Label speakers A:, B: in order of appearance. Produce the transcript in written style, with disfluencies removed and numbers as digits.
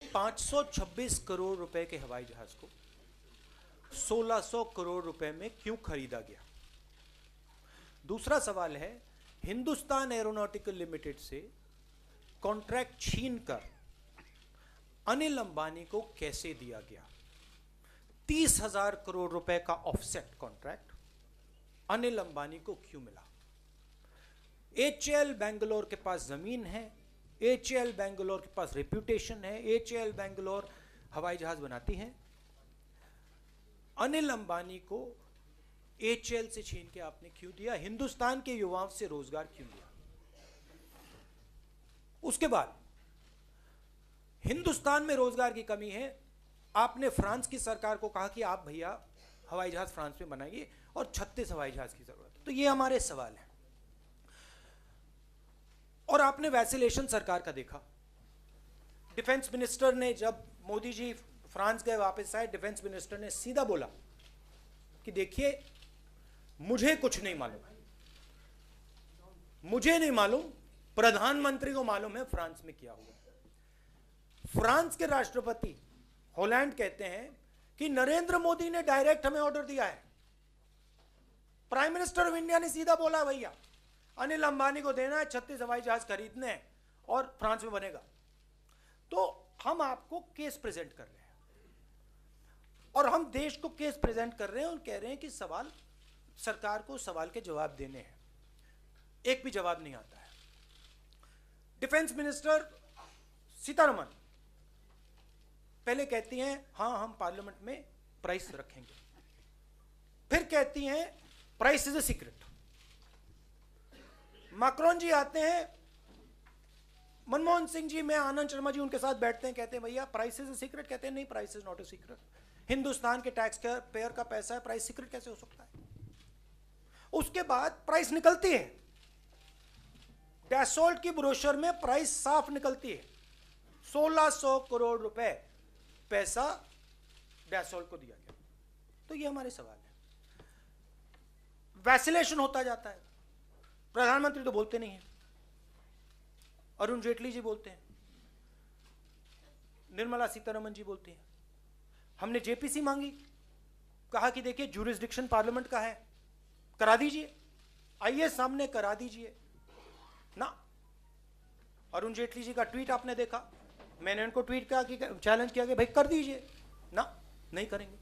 A: 526 करोड़ रुपए के हवाई जहाज को 1600 करोड़ रुपए में क्यों खरीदा गया? दूसरा सवाल है, हिंदुस्तान एरोनॉटिकल लिमिटेड से कॉन्ट्रैक्ट छीनकर अनिल अंबानी को कैसे दिया गया? 30,000 करोड़ रुपए का ऑफसेट कॉन्ट्रैक्ट अनिल अंबानी को क्यों मिला? HAL बेंगलोर के पास जमीन है, HAL बेंगलोर के पास रेप्यूटेशन है, HAL बेंगलोर हवाई जहाज बनाती है। अनिल अंबानी को HAL से छीन के आपने क्यों दिया? हिंदुस्तान के युवाओं से रोजगार क्यों लिया? उसके बाद हिंदुस्तान में रोजगार की कमी है, आपने फ्रांस की सरकार को कहा कि आप भैया हवाई जहाज फ्रांस में बनाइए और 36 हवाई जहाज की जरूरत है। तो ये हमारे सवाल हैं। और आपने वैसिलेशन सरकार का देखा। डिफेंस मिनिस्टर ने, जब मोदी जी फ्रांस गए वापस आए, डिफेंस मिनिस्टर ने सीधा बोला कि देखिए मुझे कुछ नहीं मालूम, मुझे नहीं मालूम, प्रधानमंत्री को मालूम है फ्रांस में क्या हुआ। फ्रांस के राष्ट्रपति हॉलैंड कहते हैं कि नरेंद्र मोदी ने डायरेक्ट हमें ऑर्डर दिया है। प्राइम मिनिस्टर ऑफ इंडिया ने सीधा बोला भैया अनिल अंबानी को देना है, 36 हवाई जहाज खरीदने हैं और फ्रांस में बनेगा। तो हम आपको केस प्रेजेंट कर रहे हैं और हम देश को केस प्रेजेंट कर रहे हैं और कह रहे हैं कि सवाल, सरकार को सवाल के जवाब देने हैं। एक भी जवाब नहीं आता है। डिफेंस मिनिस्टर सीतारमण पहले कहती हैं हाँ हम पार्लियामेंट में प्राइस रखेंगे, फिर कहती हैं price is a secret. Macron ji आते हैं, मनमोहन सिंह जी, मैं आनंद शर्मा जी उनके साथ बैठते हैं, कहते हैं भैया प्राइस इज ए सीक्रेट, कहते हैं नहीं price is not a secret, Hindustan के टैक्स पेयर का पैसा है, प्राइस सीक्रेट कैसे हो सकता है? उसके बाद प्राइस निकलती है, डैसोल्ट की ब्रोशर में प्राइस साफ निकलती है, 1600 करोड़ रुपए पैसा डैसोल्ट को दिया गया। तो ये हमारे सवाल है। वैसिलेशन होता जाता है, प्रधानमंत्री तो बोलते नहीं है, अरुण जेटली जी बोलते हैं, निर्मला सीतारमण जी बोलती हैं। हमने जेपीसी मांगी, कहा कि देखिए ज्यूरिसडिक्शन पार्लियामेंट का है, करा दीजिए, आइए सामने करा दीजिए ना। अरुण जेटली जी का ट्वीट आपने देखा, मैंने उनको ट्वीट किया कि चैलेंज किया कि भाई कर दीजिए ना, नहीं करेंगे।